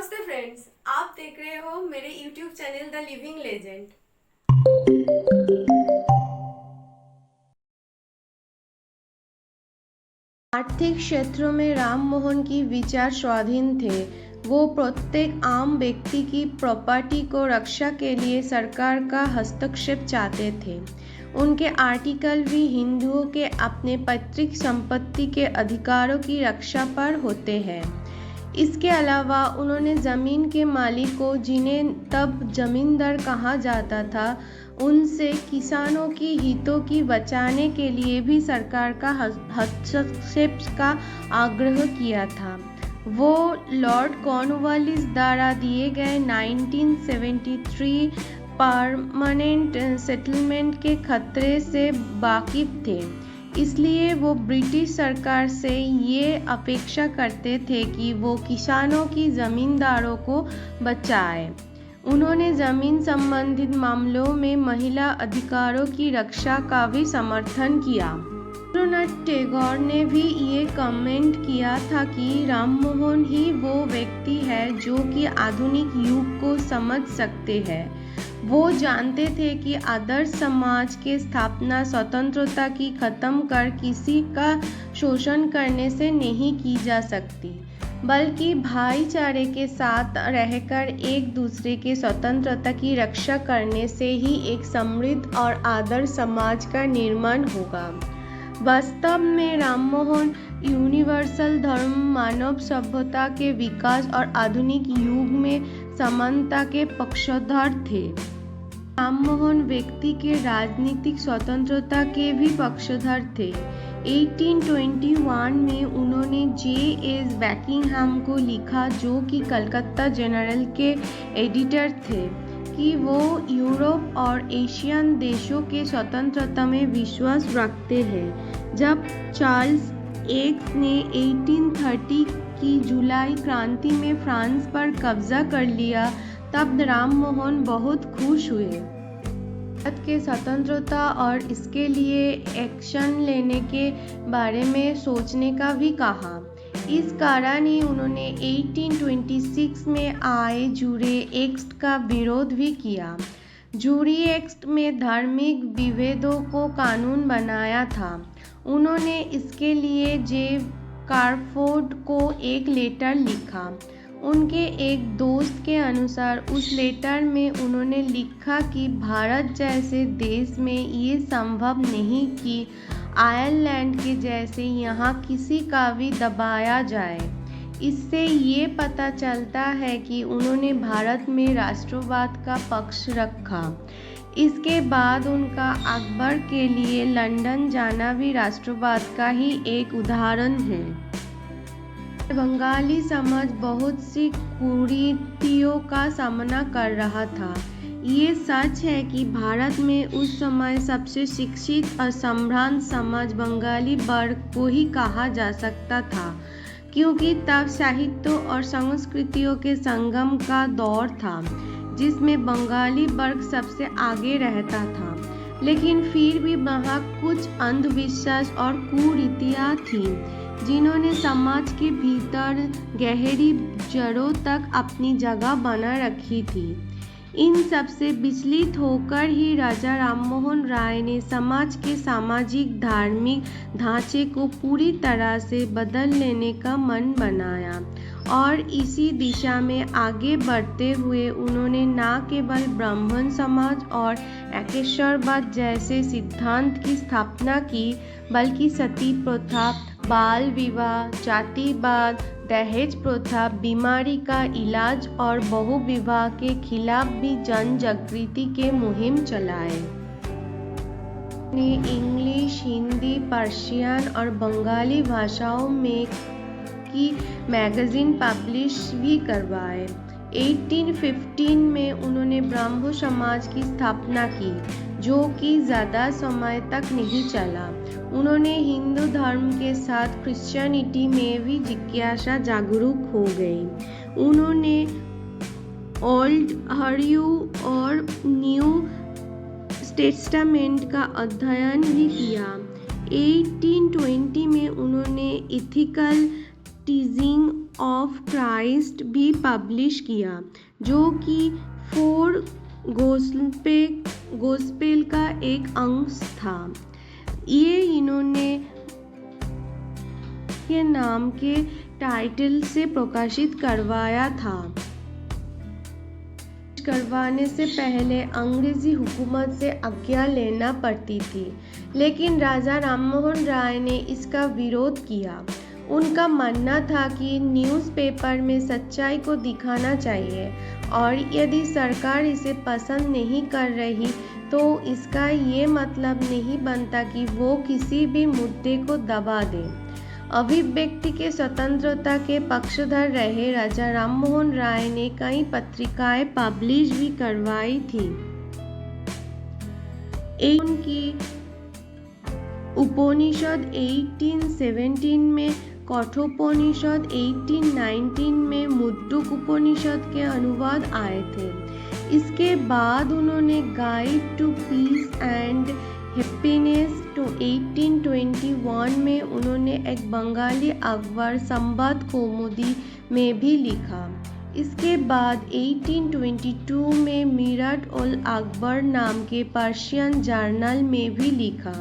नमस्ते फ्रेंड्स, आप देख रहे हो मेरे YouTube channel the living legend. आर्थिक क्षेत्रों में राम मोहन की विचार स्वाधीन थे। वो प्रत्येक आम व्यक्ति की प्रॉपर्टी को रक्षा के लिए सरकार का हस्तक्षेप चाहते थे। उनके आर्टिकल भी हिंदुओं के अपने पैतृक संपत्ति के अधिकारों की रक्षा पर होते हैं। इसके अलावा उन्होंने ज़मीन के मालिकों, जिन्हें तब जमींदार कहा जाता था, उनसे किसानों की हितों की बचाने के लिए भी सरकार का हस्तक्षेप का आग्रह किया था। वो लॉर्ड कॉर्नवालिस द्वारा दिए गए 1973 परमानेंट सेटलमेंट के खतरे से वाकिफ थे, इसलिए वो ब्रिटिश सरकार से ये अपेक्षा करते थे कि वो किसानों की ज़मींदारों को बचाए। उन्होंने ज़मीन संबंधित मामलों में महिला अधिकारों की रक्षा का भी समर्थन किया। रवींद्रनाथ टैगोर ने भी ये कमेंट किया था कि राममोहन ही वो व्यक्ति है जो कि आधुनिक युग को समझ सकते हैं। वो जानते थे कि आदर्श समाज की स्थापना स्वतंत्रता की खत्म कर किसी का शोषण करने से नहीं की जा सकती, बल्कि भाईचारे के साथ रहकर एक दूसरे के स्वतंत्रता की रक्षा करने से ही एक समृद्ध और आदर्श समाज का निर्माण होगा। वास्तव में राममोहन यूनिवर्सल धर्म, मानव सभ्यता के विकास और आधुनिक युग में समानता के पक्षधर थे। राममोहन व्यक्ति के राजनीतिक स्वतंत्रता के भी पक्षधर थे। 1821 में उन्होंने J.S. बकिंघम को लिखा, जो कि कलकत्ता जनरल के एडिटर थे, कि वो यूरोप और एशियन देशों के स्वतंत्रता में विश्वास रखते हैं। जब चार्ल्स एक्स ने 1830 की जुलाई क्रांति में फ्रांस पर कब्जा कर लिया, तब राममोहन बहुत खुश हुए। भारत के स्वतंत्रता और इसके लिए एक्शन लेने के बारे में सोचने का भी कहा। इस कारण ही उन्होंने 1826 में आए जूरी एक्ट का विरोध भी किया। जूरी एक्ट में धार्मिक विभेदों को कानून बनाया था। उन्होंने इसके लिए जे कारफोर्ड को एक लेटर लिखा। उनके एक दोस्त के अनुसार उस लेटर में उन्होंने लिखा कि भारत जैसे देश में ये संभव नहीं कि आयरलैंड के जैसे यहाँ किसी का भी दबाया जाए। इससे ये पता चलता है कि उन्होंने भारत में राष्ट्रवाद का पक्ष रखा। इसके बाद उनका अकबर के लिए लंदन जाना भी राष्ट्रवाद का ही एक उदाहरण है। बंगाली समाज बहुत सी कुरीतियों का सामना कर रहा था। ये सच है कि भारत में उस समय सबसे शिक्षित और संभ्रांत समाज बंगाली वर्ग को ही कहा जा सकता था, क्योंकि तब साहित्य और संस्कृतियों के संगम का दौर था, जिसमें बंगाली वर्ग सबसे आगे रहता था। लेकिन फिर भी वहाँ कुछ अंधविश्वास और कुरीतियाँ थीं, जिन्होंने समाज के भीतर गहरी जड़ों तक अपनी जगह बना रखी थी। इन सब से विचलित होकर ही राजा राममोहन राय ने समाज के सामाजिक धार्मिक ढांचे को पूरी तरह से बदल लेने का मन बनाया, और इसी दिशा में आगे बढ़ते हुए उन्होंने न केवल ब्राह्मण समाज और एकेश्वरवाद जैसे सिद्धांत की स्थापना की, बल्कि सती प्रथा, बाल विवाह, जातिवाद, दहेज प्रथा, बीमारी का इलाज और बहुविवाह के खिलाफ भी जन जागृति के मुहिम चलाए। ने इंग्लिश, हिंदी, पर्शियन और बंगाली भाषाओं में की मैगजीन पब्लिश भी करवाए। 1815 में उन्होंने ब्राह्मो समाज की स्थापना की, जो कि ज़्यादा समय तक नहीं चला। उन्होंने हिंदू धर्म के साथ क्रिश्चियनिटी में भी जिज्ञासा जागरूक हो गई। उन्होंने ओल्ड हरियू और न्यू टेस्टामेंट का अध्ययन भी किया। 1820 में उन्होंने इथिकल टीजिंग ऑफ क्राइस्ट भी पब्लिश किया, जो कि 4 गोस्पेल का एक अंश था। ये इन्होंने के नाम के टाइटल से प्रकाशित करवाया था। करवाने से पहले अंग्रेजी हुकूमत से आज्ञा लेना पड़ती थी, लेकिन राजा राममोहन राय ने इसका विरोध किया। उनका मानना था कि न्यूज़पेपर में सच्चाई को दिखाना चाहिए और यदि सरकार इसे पसंद नहीं कर रही तो इसका ये मतलब नहीं बनता कि वो किसी भी मुद्दे को दबा दे। अभिव्यक्ति के स्वतंत्रता के पक्षधर रहे राजा राममोहन राय ने कई पत्रिकाएं पब्लिश भी करवाई थी। एक उनकी उपनिषद 1817 में, कठोपनिषद 1819 में, मुद्दुक उपनिषद के अनुवाद आए थे। इसके बाद उन्होंने guide to peace and happiness तो 1821 में उन्होंने एक बंगाली अखबार संवाद कौमुदी में भी लिखा। इसके बाद 1822 में मीरठ उल अकबर नाम के पर्शियन जर्नल में भी लिखा।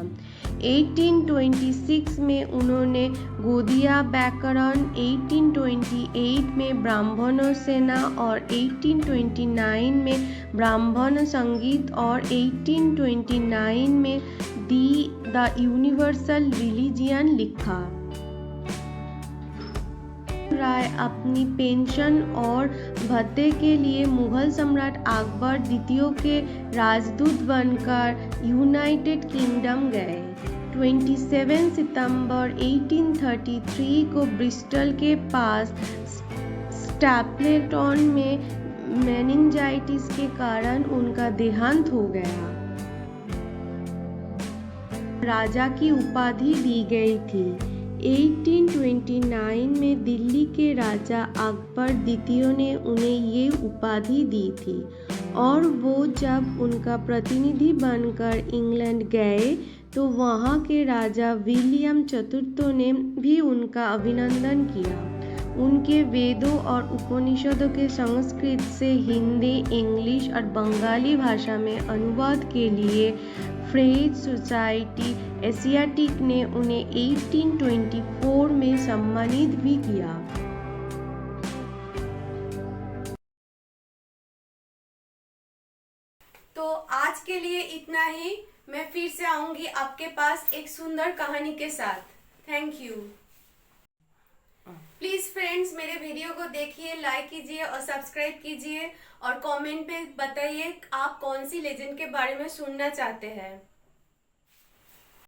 1826 में उन्होंने गोदिया व्याकरण, 1828 में ब्राह्मण सेना और 1829 में ब्राह्मण संगीत और 1829 में द यूनिवर्सल रिलीजियन लिखा। राय अपनी पेंशन और भत्ते के लिए मुगल सम्राट अकबर द्वितीय के राजदूत बनकर यूनाइटेड किंगडम गए। 27 सितंबर 1833 को ब्रिस्टल के पास स्टैपलेटन में मेनिंजाइटिस के कारण उनका देहांत हो गया। राजा की उपाधि दी गई थी। 1829 में दिल्ली के राजा अकबर द्वितीय ने उन्हें ये उपाधि दी थी और वो जब उनका प्रतिनिधि बनकर इंग्लैंड गए तो वहाँ के राजा विलियम चतुर्थ ने भी उनका अभिनंदन किया। उनके वेदों और उपनिषदों के संस्कृत से हिंदी, इंग्लिश और बंगाली भाषा में अनुवाद के लिए फ्रेंच सोसाइटी एशियाटिक ने उन्हें 1824 में सम्मानित भी किया। तो आज के लिए इतना ही। मैं फिर से आऊंगी आपके पास एक सुंदर कहानी के साथ। Thank you. प्लीज फ्रेंड्स, मेरे वीडियो को देखिए, लाइक कीजिए और सब्सक्राइब कीजिए और कमेंट पे बताइए आप कौन सी लेजेंड के बारे में सुनना चाहते हैं।